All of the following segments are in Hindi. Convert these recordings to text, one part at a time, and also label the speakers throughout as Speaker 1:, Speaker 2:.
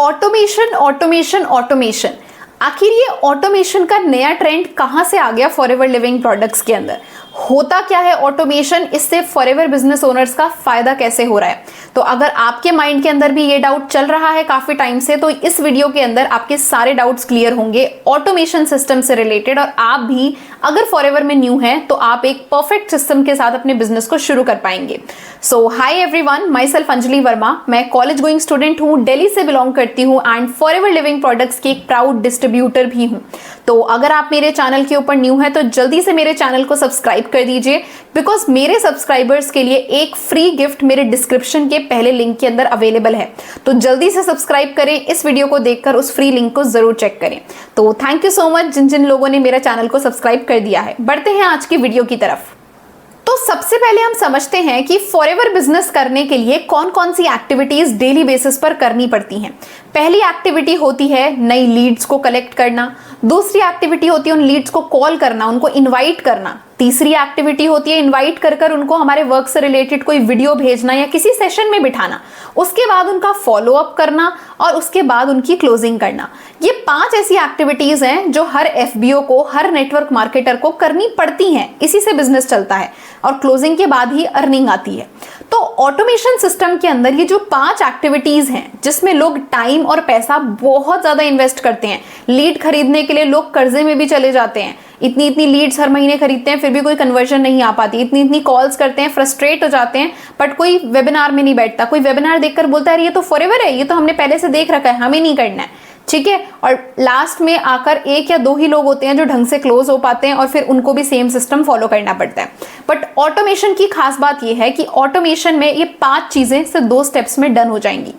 Speaker 1: ऑटोमेशन ऑटोमेशन ऑटोमेशन, आखिर ये ऑटोमेशन का नया ट्रेंड कहाँ से आ गया फॉरएवर लिविंग प्रोडक्ट्स के अंदर? होता क्या है ऑटोमेशन? इससे फॉरएवर बिजनेस ओनर्स का फायदा कैसे हो रहा है? तो अगर आपके माइंड के अंदर भी ये डाउट चल रहा है काफी टाइम से, तो इस वीडियो के अंदर आपके सारे डाउट्स क्लियर होंगे ऑटोमेशन सिस्टम से रिलेटेड। और आप भी अगर फॉरएवर में न्यू हैं तो आप एक परफेक्ट सिस्टम के साथ अपने बिजनेस को शुरू कर पाएंगे। So hi everyone, myself Anjali Verma. मैं कॉलेज गोइंग स्टूडेंट हूँ, दिल्ली से बिलोंग करती हूँ एंड फॉरएवर लिविंग प्रोडक्ट्स की एक प्राउड डिस्ट्रीब्यूटर भी हूँ। तो अगर आप मेरे चैनल के ऊपर न्यू है तो जल्दी से मेरे चैनल को सब्सक्राइब कर दीजिए, बिकॉज मेरे सब्सक्राइबर्स के लिए एक फ्री गिफ्ट मेरे डिस्क्रिप्शन के पहले लिंक के अंदर अवेलेबल है। तो जल्दी से सब्सक्राइब करें, इस वीडियो को देखकर उस फ्री लिंक को जरूर चेक करें। तो थैंक यू सो मच जिन जिन लोगों ने मेरा चैनल को सब्सक्राइब कर दिया है। बढ़ते हैं आज की वीडियो की तरफ। तो सबसे पहले हम समझते हैं कि फॉरएवर बिजनेस करने के लिए कौन कौन सी एक्टिविटीज डेली बेसिस पर करनी पड़ती हैं। पहली एक्टिविटी होती है नई लीड्स को कलेक्ट करना। दूसरी एक्टिविटी होती है उन लीड्स को कॉल करना, उनको इनवाइट करना। तीसरी एक्टिविटी होती है इनवाइट कर कर उनको हमारे वर्क से रिलेटेड कोई वीडियो भेजना या किसी सेशन में बिठाना। उसके बाद उनका फॉलो अप करना और उसके बाद उनकी क्लोजिंग करना। ये 5 ऐसी एक्टिविटीज हैं जो हर एफबीओ को, हर नेटवर्क मार्केटर को करनी पड़ती हैं। इसी से बिजनेस चलता है और क्लोजिंग के बाद ही अर्निंग आती है। तो ऑटोमेशन सिस्टम के अंदर ये जो 5 एक्टिविटीज हैं जिसमें लोग टाइम और पैसा बहुत ज्यादा इन्वेस्ट करते हैं। लीड खरीदने के लिए लोग कर्जे में भी चले जाते हैं। इतनी इतनी लीड्स हर महीने खरीदते हैं, फिर भी कोई कन्वर्जन नहीं आ पाती। इतनी इतनी कॉल्स करते हैं, फ्रस्ट्रेट हो जाते हैं, बट कोई वेबिनार में नहीं बैठता। कोई वेबिनार देखकर बोलता है ये तो फॉरएवर है, ये तो हमने पहले से देख रखा है, हमें नहीं करना है, ठीक है। और लास्ट में आकर 1 या 2 ही लोग होते हैं जो ढंग से क्लोज हो पाते हैं और फिर उनको भी सेम सिस्टम फॉलो करना पड़ता है। बट ऑटोमेशन की खास बात यह है कि ऑटोमेशन में ये 5 चीजें सिर्फ 2 स्टेप्स में डन हो जाएंगी।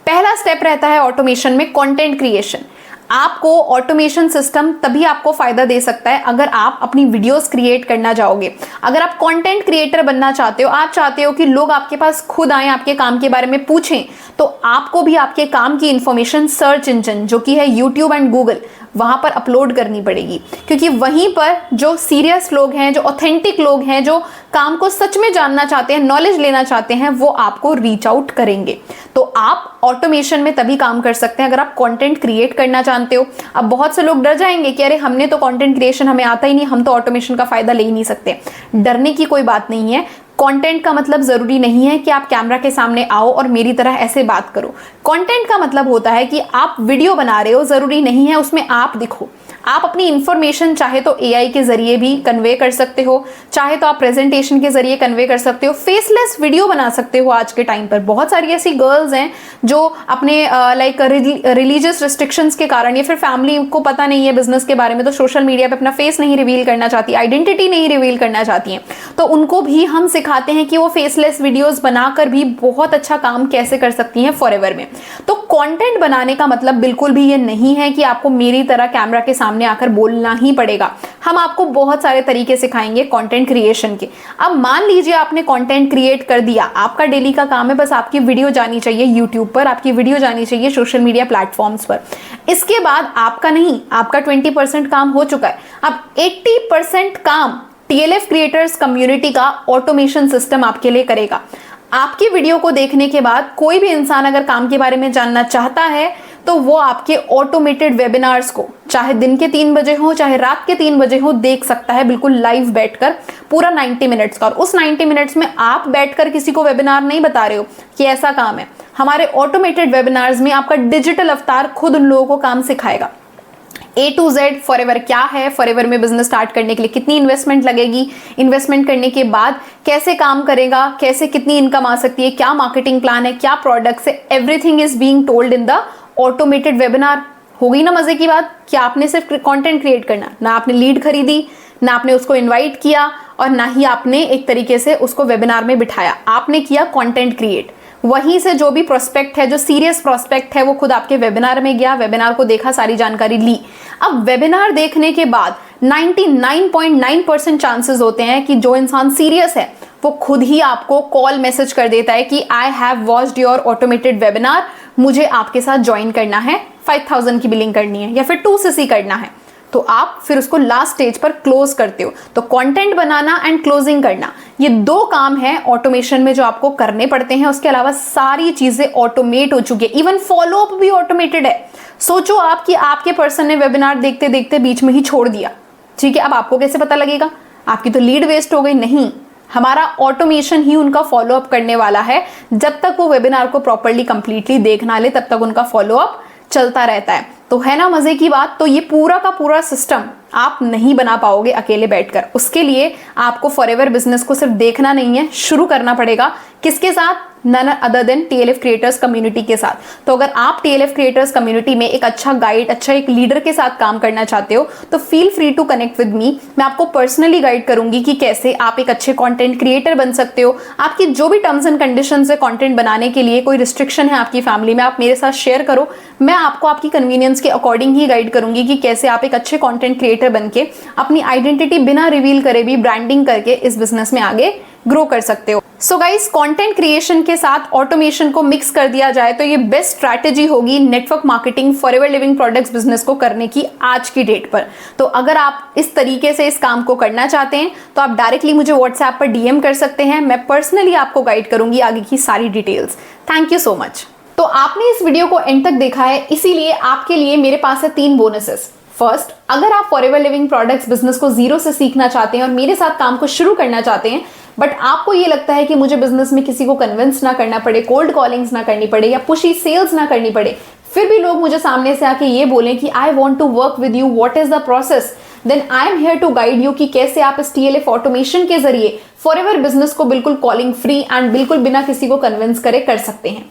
Speaker 1: पहला स्टेप रहता है ऑटोमेशन में कंटेंट क्रिएशन। आपको ऑटोमेशन सिस्टम तभी आपको फायदा दे सकता है अगर आप अपनी वीडियोस क्रिएट करना चाहोगे। अगर आप कंटेंट क्रिएटर बनना चाहते हो, आप चाहते हो कि लोग आपके पास खुद आए, आपके काम के बारे में पूछें, तो आपको भी आपके काम की इंफॉर्मेशन सर्च इंजन जो कि है यूट्यूब एंड गूगल, वहां पर अपलोड करनी पड़ेगी। क्योंकि वहीं पर जो सीरियस लोग हैं, जो ऑथेंटिक लोग हैं, जो काम को सच में जानना चाहते हैं, नॉलेज लेना चाहते हैं, वो आपको रीच आउट करेंगे। तो आप ऑटोमेशन में तभी काम कर सकते हैं अगर आप कंटेंट क्रिएट करना जानते हो। अब बहुत से लोग डर जाएंगे कि अरे हमने तो कंटेंट क्रिएशन हमें आता ही नहीं, हम तो ऑटोमेशन का फायदा ले ही नहीं सकते। डरने की कोई बात नहीं है। कंटेंट का मतलब जरूरी नहीं है कि आप कैमरा के सामने आओ और मेरी तरह ऐसे बात करो। कंटेंट का मतलब होता है कि आप वीडियो बना रहे हो, जरूरी नहीं है उसमें आप दिखो। आप अपनी इंफॉर्मेशन चाहे तो एआई के जरिए भी कन्वे कर सकते हो, चाहे तो आप प्रेजेंटेशन के जरिए कन्वे कर सकते हो, फेसलेस वीडियो बना सकते हो। आज के टाइम पर बहुत सारी ऐसी गर्ल्स हैं जो अपने लाइक रिलीजियस रिस्ट्रिक्शंस के कारण या फिर फैमिली को पता नहीं है बिजनेस के बारे में, तो सोशल मीडिया पे अपना फेस नहीं रिवील करना चाहती, आइडेंटिटी नहीं रिवील करना चाहती हैं। तो उनको भी हम सिखाते हैं कि वो फेसलेस वीडियोस बनाकर भी बहुत अच्छा काम कैसे कर सकती हैं फॉरएवर में। तो कंटेंट बनाने का मतलब बिल्कुल भी ये नहीं है कि आपको मेरी तरह कैमरा के सामने आकर बोलना ही पड़ेगा। हम आपको बहुत सारे तरीके सिखाएंगे कंटेंट क्रिएशन के। अब मान लीजिए आपने कंटेंट क्रिएट कर दिया, आपका डेली का काम है बस आपकी वीडियो जानी चाहिए यूट्यूब पर, आपकी वीडियो जानी चाहिए सोशल मीडिया प्लेटफॉर्म्स पर। इसके बाद आपका नहीं, आपका 20% काम हो चुका है। अब 80% काम टीएलएफ क्रिएटर्स कम्युनिटी का ऑटोमेशन सिस्टम आपके लिए करेगा। आपकी वीडियो को देखने के बाद कोई भी इंसान अगर काम के बारे में जानना चाहता है तो वो आपके ऑटोमेटेड वेबिनार्स को चाहे दिन के 3 बजे हो चाहे रात के 3 बजे हो देख सकता है, बिल्कुल लाइव बैठकर, पूरा 90 मिनट्स का। और उस 90 मिनट्स में आप बैठकर किसी को वेबिनार नहीं बता रहे हो कि ऐसा काम है। हमारे ऑटोमेटेड वेबिनार्स में आपका डिजिटल अवतार खुद उन लोगों को काम सिखाएगा। A to Z फॉरएवर क्या है, फॉरएवर में बिजनेस स्टार्ट करने के लिए कितनी इन्वेस्टमेंट लगेगी, इन्वेस्टमेंट करने के बाद कैसे काम करेगा, कैसे कितनी इनकम आ सकती है, क्या मार्केटिंग प्लान है, क्या प्रोडक्ट्स है, everything is being told in the automated webinar. हो गई ना मजे की बात कि आपने सिर्फ कंटेंट क्रिएट करना, ना आपने लीड खरीदी, ना आपने उसको इनवाइट किया और ना ही आपने एक तरीके से उसको वेबिनार में बिठाया। आपने किया कंटेंट क्रिएट। वहीं से जो भी प्रोस्पेक्ट है, जो सीरियस प्रोस्पेक्ट है, वो खुद आपके वेबिनार में गया, वेबिनार को देखा, सारी जानकारी ली। अब वेबिनार देखने के बाद 99.9% चांसेस होते हैं कि जो इंसान सीरियस है वो खुद ही आपको कॉल मैसेज कर देता है कि I have watched your automated webinar, मुझे आपके साथ ज्वाइन करना है, 5000 की बिलिंग करनी है या फिर 2cc करना है। तो आप फिर उसको लास्ट स्टेज पर क्लोज करते हो। तो कंटेंट बनाना एंड क्लोजिंग करना, ये 2 काम हैं ऑटोमेशन में जो आपको करने पड़ते हैं। उसके अलावा सारी चीजें ऑटोमेट हो चुकी है, इवन फॉलो अप भी ऑटोमेटेड है। सोचो आप कि आपके पर्सन ने वेबिनार देखते देखते बीच में ही छोड़ दिया, ठीक है, अब आपको कैसे पता लगेगा? आपकी तो लीड वेस्ट हो गई। नहीं, हमारा ऑटोमेशन ही उनका फॉलो अप करने वाला है। जब तक वो वेबिनार को प्रॉपर्ली कंप्लीटली देख ना ले तब तक उनका फॉलो अप चलता रहता है। तो है ना मजे की बात। तो ये पूरा का पूरा सिस्टम आप नहीं बना पाओगे अकेले बैठकर। उसके लिए आपको फॉरएवर बिजनेस को सिर्फ देखना नहीं है, शुरू करना पड़ेगा। किसके साथ? None other than TLF creators community के साथ। तो अगर आप TLF क्रिएटर्स कम्युनिटी में एक अच्छा गाइड, अच्छा एक लीडर के साथ काम करना चाहते हो तो feel free to connect with me. मैं आपको पर्सनली गाइड करूंगी कि कैसे आप एक अच्छे कंटेंट क्रिएटर बन सकते हो। आपकी जो भी टर्म्स एंड कंडीशंस है कंटेंट बनाने के लिए, कोई रिस्ट्रिक्शन है आपकी फैमिली में, आप मेरे साथ शेयर करो। मैं आपको आपकी कन्वीनियंस के अकॉर्डिंग ही गाइड करूंगी कि कैसे आप एक अच्छे कंटेंट क्रिएटर बनके अपनी आइडेंटिटी बिना रिवील करे भी ब्रांडिंग करके इस बिजनेस में आगे ग्रो कर सकते हो। सो गाइस, कंटेंट क्रिएशन के साथ ऑटोमेशन को मिक्स कर दिया जाए तो ये बेस्ट स्ट्रैटेजी होगी network marketing forever living products business को करने की आज की डेट पर। तो अगर आप इस तरीके से इस काम को करना चाहते हैं तो आप डायरेक्टली मुझे व्हाट्सएप पर DM कर सकते हैं। मैं पर्सनली आपको गाइड करूंगी आगे की सारी details. Thank you so much. तो आपने इस वीडियो को एंड तक देखा है, इसीलिए आपके लिए मेरे पास है 3 बोनसेस। फर्स्ट, अगर आप फॉरएवर लिविंग प्रोडक्ट्स बिजनेस को जीरो से सीखना चाहते हैं और मेरे साथ काम को शुरू करना चाहते हैं, बट आपको ये लगता है कि मुझे बिजनेस में किसी को कन्विंस ना करना पड़े, कोल्ड कॉलिंग्स ना करनी पड़े या पुशी सेल्स ना करनी पड़े, फिर भी लोग मुझे सामने से आके ये बोलें कि I want to work with you, what is the process, then I am here to guide you कि कैसे आप इस TLF ऑटोमेशन के जरिए फॉरएवर बिजनेस को बिल्कुल कॉलिंग फ्री एंड बिल्कुल बिना किसी को कन्विंस करे कर सकते हैं।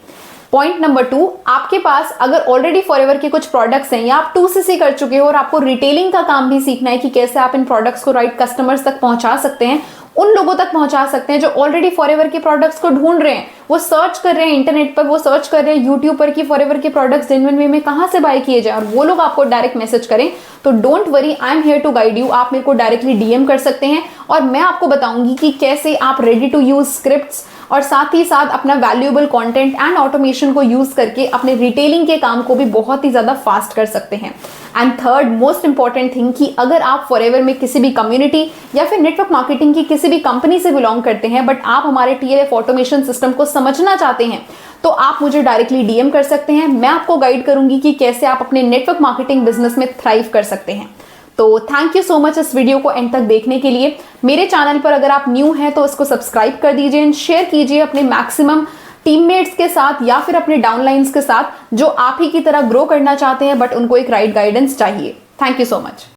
Speaker 1: पॉइंट नंबर 2, आपके पास अगर ऑलरेडी फॉरएवर के कुछ प्रोडक्ट्स हैं या आप 2CC कर चुके हो और आपको रिटेलिंग का काम भी सीखना है कि कैसे आप इन प्रोडक्ट्स को राइट कस्टमर्स तक पहुंचा सकते हैं, उन लोगों तक पहुंचा सकते हैं जो ऑलरेडी फॉरएवर के प्रोडक्ट्स को ढूंढ रहे हैं, वो सर्च कर रहे हैं इंटरनेट पर, वो सर्च कर रहे हैं यूट्यूब पर कि फॉरएवर के प्रोडक्ट्स जेन्युइन वे में कहां से बाय किए जाए, और वो लोग आपको डायरेक्ट मैसेज करें, तो don't worry, I am here to guide you. आप मेरे को डायरेक्टली DM कर सकते हैं और मैं आपको बताऊंगी कि कैसे आप रेडी टू यूज स्क्रिप्ट्स और साथ ही साथ अपना वैल्यूएबल कंटेंट एंड ऑटोमेशन को यूज करके अपने रिटेलिंग के काम को भी बहुत ही ज्यादा फास्ट कर सकते हैं। And third most important thing कि अगर आप फॉरएवर में किसी भी कम्युनिटी या फिर नेटवर्क मार्केटिंग की किसी भी कंपनी से बिलोंग करते हैं बट आप हमारे TLF ऑटोमेशन सिस्टम को समझना चाहते हैं, तो आप मुझे डायरेक्टली DM कर सकते हैं। मैं आपको गाइड करूंगी कि कैसे आप अपने नेटवर्क मार्केटिंग बिजनेस में थ्राइव कर सकते हैं। तो थैंक यू सो मच इस वीडियो को एंड तक देखने के लिए। मेरे चैनल पर अगर आप न्यू हैं तो इसको सब्सक्राइब कर दीजिए एंड शेयर कीजिए अपने मैक्सिमम टीममेट्स के साथ या फिर अपने डाउनलाइंस के साथ जो आप ही की तरह ग्रो करना चाहते हैं बट उनको एक राइट गाइडेंस चाहिए। Thank you so much.